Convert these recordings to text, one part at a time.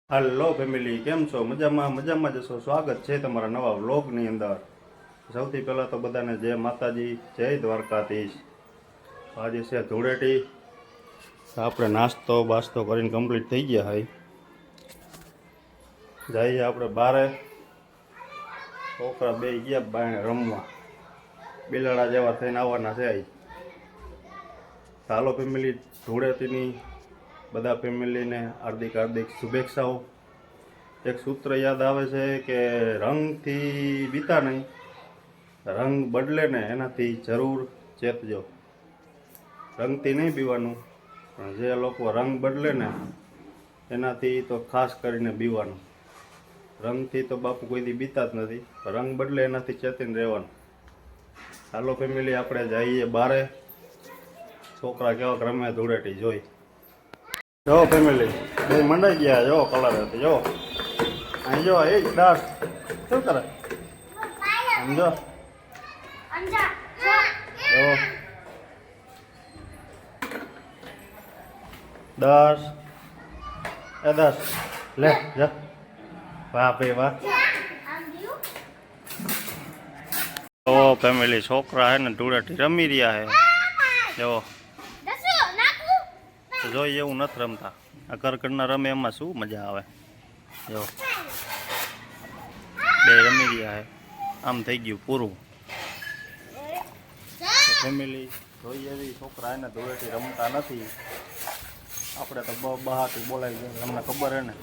હાલો family, કેમ છો? મજામાં જશો. સ્વાગત છે તમારા નવા વ્લોગની અંદર. સૌથી પહેલાં તો બધાને જય માતાજી, જય દ્વારકાધીશ. આજે છે ધૂળેટી. આપણે નાસ્તો બાસ્તો કરીને કમ્પ્લીટ થઈ ગયા હોય. જઈએ આપણે બારે. છોકરા બે ગયા બાયણે રમવા. બિલાડા જેવા થઈને આવવાના છે. હાલો ફેમિલી, ધૂળેટીની બધા ફેમિલીને હાર્દિક શુભેચ્છાઓ. એક સૂત્ર યાદ આવે છે કે રંગથી બીતા નહીં, રંગ બદલે ને એનાથી જરૂર ચેતજો. રંગથી નહીં બીવાનું, પણ જે લોકો રંગ બદલે ને એનાથી તો ખાસ કરીને બીવાનું. રંગથી તો બાપુ કોઈથી બીતા જ નથી, રંગ બદલે એનાથી ચેતીને રહેવાનું. હાલો ફેમિલી, આપણે જઈએ બારે. છોકરા કેવા રમે ધૂળેટી જોઈ. જો ફેમિલી, બે મંડાઈ ગયા. જો કલર હતી. જો અહીં જો એ દાસ શું કરે સમજો. જો 10 લે જા. વાહ ભાઈ વાહ. તો ફેમિલી, છોકરા હે ને ધૂળેટી રમી રહ્યા હે. જો જોઈએ એવું નથી રમતા. આ કરકડના રમે એમાં શું મજા આવે. જો બે રમી રહ્યા હે. આમ થઈ ગયું પૂરું. ફેમિલી, જોઈએ એવી છોકરા એને ધૂળેટી રમતા નથી. આપણે તો બહારથી બોલાવી દઈએ. તમને ખબર હે ને,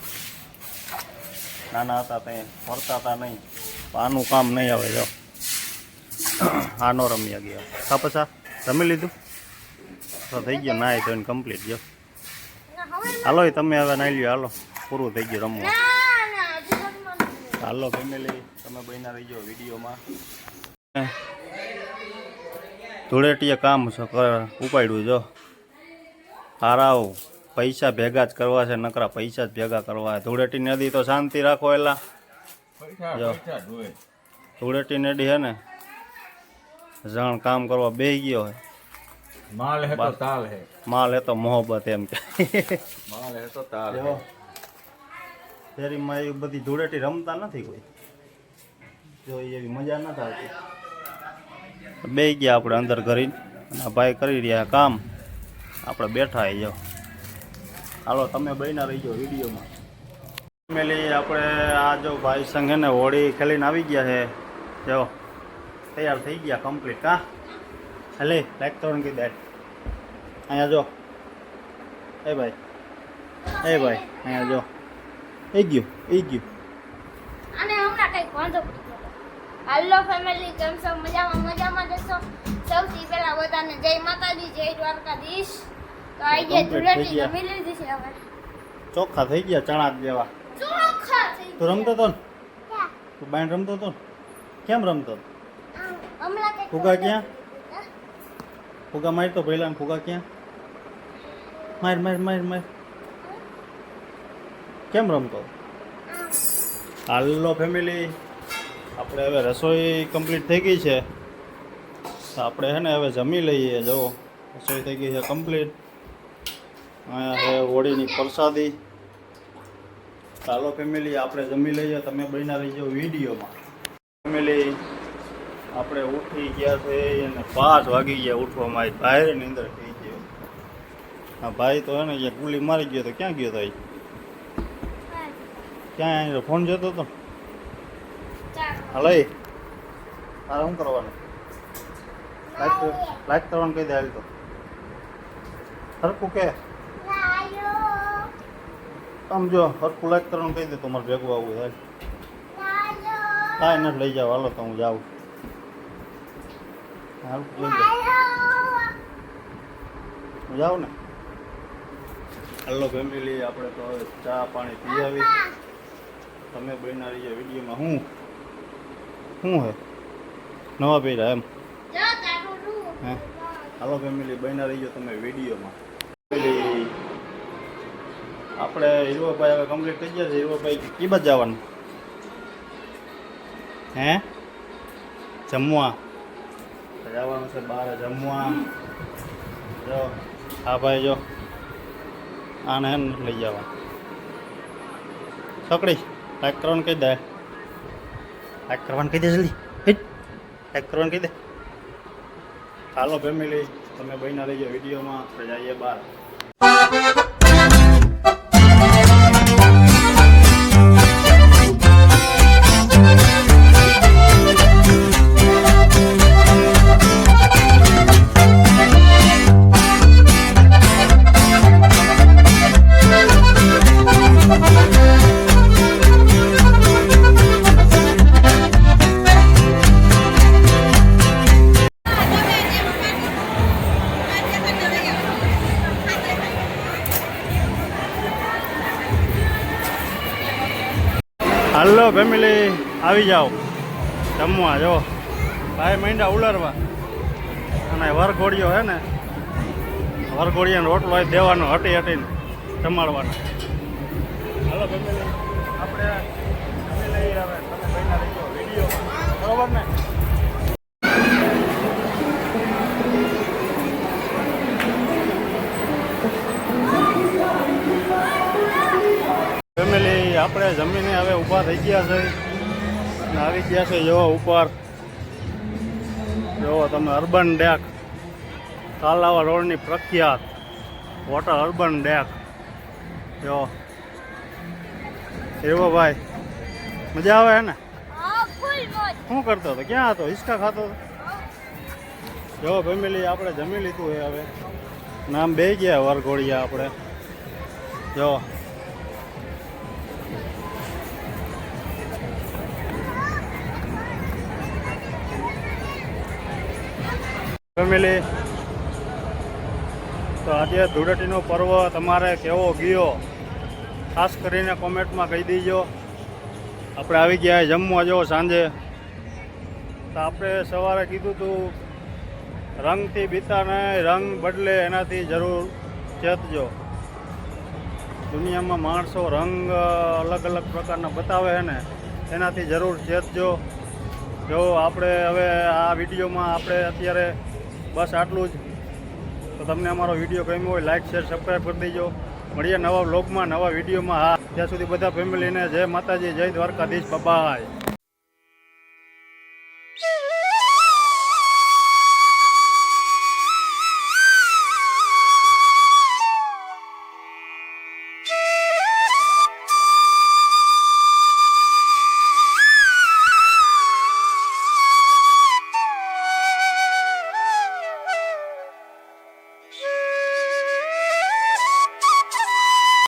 નાના હતા ત્યાં ફરતા હતા નહીં. આનું કામ નહીં આવે. જો આનો રમ્યા ગયા. કાપસા રમી લીધું તો થઈ ગયો. નાય ધોઈને કમ્પ્લીટ. જો હાલો તમે હવે નાઈ લ્યો. હાલો પૂરું થઈ ગયું રમવા. હાલો ફેમિલી, તમે બન્યા રહી જાઓ વિડીયોમાં. ધૂળેટીએ કામ ઉપાડ્યું. જો હારાઓ પૈસા ભેગા જ કરવા છે. નકરા પૈસા જ ભેગા કરવા. ધૂળેટી નદી તો શાંતિ રાખો. એલા જો ધૂળેટી નદી હે ને, જણ કામ કરવા બેસી ગયો હે. माल है तो ताल है, माल है तो मोहब्बत एम के माल है तो ताल है. શેરીમાં એવી બધી ધૂળેટી રમતા નથી કોઈ. જો એવી મજા નથી આવતી. બે ગયા આપણે અંદર કરીને. અને ભાઈ કરી રહ્યા કામ, આપણે બેઠા આવી જાઓ. હાલો તમે બન્યા રહી જાઓ વિડીયોમાં. ફેમિલી, આપણે આ જો ભાઈ સંઘ ને હોળી ખેલીને આવી ગયા છે. જો તૈયાર થઈ ગયા કમ્પ્લીટ. હા હલે લાઈક તો કઈ દે. અહીંયા જો એ ભાઈ અહીંયા જો એ ગયું. અને હમણાં કઈક વાંધો પડી ગયો. હાલો ફેમિલી, કેમ છો? મજામાં જશો. સૌથી પહેલા બધાને જય માતાજી, જય દ્વારકાધીશ. તો આઈ ગયા ધૂળેટી જમી લીધી છે. હવે ચોખ્ખા થઈ ગયા ચણા જેવા. ચોખ્ખા થઈ તું રમતો તો ને? તું બાઈન રમતો તો ને? કેમ રમતો? હમણાં કઈક ફુગા ક્યાં? ફુગા માર તો પહેલા. ફુગા ક્યાં? માર. કેમ રમતો? હાલો ફેમિલી, આપણે હવે રસોઈ કમ્પ્લીટ થઈ ગઈ છે. તો આપણે હે ને હવે જમી લઈએ. જો રસોઈ થઈ ગઈ છે કમ્પ્લીટ. અહીંયા છે હોળીની પ્રસાદી. ચાલો ફેમિલી, આપણે જમી લઈએ. તમે બન્યા રહી જાઓ વિડીયોમાં. ફેમિલી, આપણે ઉઠી ગયા છે અને 5 વાગી ગયા ઉઠવામાં. બહારની અંદર થઈ ગયો. હા ભાઈ તો હે ને અહીંયા ગુલી મારી ગયો. તો ક્યાં ગયો તો? ક્યાં અહીં ફોન જોતો હતો? હલે તારે શું કરવાનું? લાઈક કરવાનું કહી દે. હાલ તો હરકું કે આમ જો હરકું લાઈક કરવાનું કહી દે તો મારે ભેગું આવવું થાય. કાંઈ નથી લઈ જાવ. હાલો તો હું જાઉં. હાલ લઈ જાઉં ને. હાલો ફેમિલી, આપણે તો હવે ચા પાણી પી આવી. તમે બન્યા રહીએ વિડીયોમાં. શું હે નવા પહેર્યા એમ? હે હાલો ફેમિલી, બન્યા રહીજો તમે વિડીયોમાં. ફેમિલી, આપણે હીરોભાઈ હવે કમ્પ્લીટ થઈ ગયા છે. હીરોભાઈ કી બાજુ જવાનું? હે જમવા જવાનું છે બહાર જમવા. જો આ ભાઈ જો આને લઈ જવા. તકડી લાઈક કરવાનું કહી દે, લાઈક કરવાનું કહી દે જલ્દી, લાઈક કરવાનું કહી દે. હાલો ફેમિલી, તમે બહીના રહીજો વિડીયોમાં, આપણે જઈએ બહાર. હાલો ફેમિલી, આવી જાઓ જમવા. જો ભાઈ માંડ્યા ઉલરવા, અને વરઘોડિયો હે ને, વરઘોડિયાનો રોટલો હોય દેવાનો, હટી હટીને જમાડવાનો. હાલો ફેમિલી, આપણે જમી લઈએ હવે. તમે બહીના રહીજો વિડીયોમાં, બરોબર ને? ફેમિલી, આપણે જમીને હવે ઊભા થઈ ગયા છે અને આવી ગયા છે જો ઉપર. જો તમે અર્બન ડેક, કાલાવા રોડની પ્રખ્યાત હોટલ અર્બન ડેક. જો એવો ભાઈ, મજા આવે હે ને? શું કરતો હતો? ક્યાં હતો? હિંચકા ખાતો હતો? જો ફેમિલી, આપણે જમી લીધું છે હવે, નામ બે ગયા વરઘોડિયા આપણે. જો ફેમિલી, તો આજે ધૂળેટીનો પર્વ તમારે કેવો ગયો ખાસ કરીને કોમેન્ટમાં કહી દીજો. આપણે આવી ગયા જમવા. જો સાંજે તો આપણે સવારે કીધું હતું રંગથી બીતા નહીં, રંગ બદલે એનાથી જરૂર ચેતજો. દુનિયામાં માણસો રંગ અલગ અલગ પ્રકારના બતાવે છે ને, એનાથી જરૂર ચેતજો. જો આપણે હવે આ વિડીયોમાં આપણે અત્યારે બસ આટલું જ. તો તમને અમારો વિડીયો ગમ્યો હોય, લાઇક શેર સબસ્ક્રાઈબ કરી દેજો. મળીએ નવા વ્લોગમાં, નવા વિડીયોમાં. હા, ત્યાં સુધી બધા ફેમિલીને જય માતાજી, જય દ્વારકાધીશ, બાય.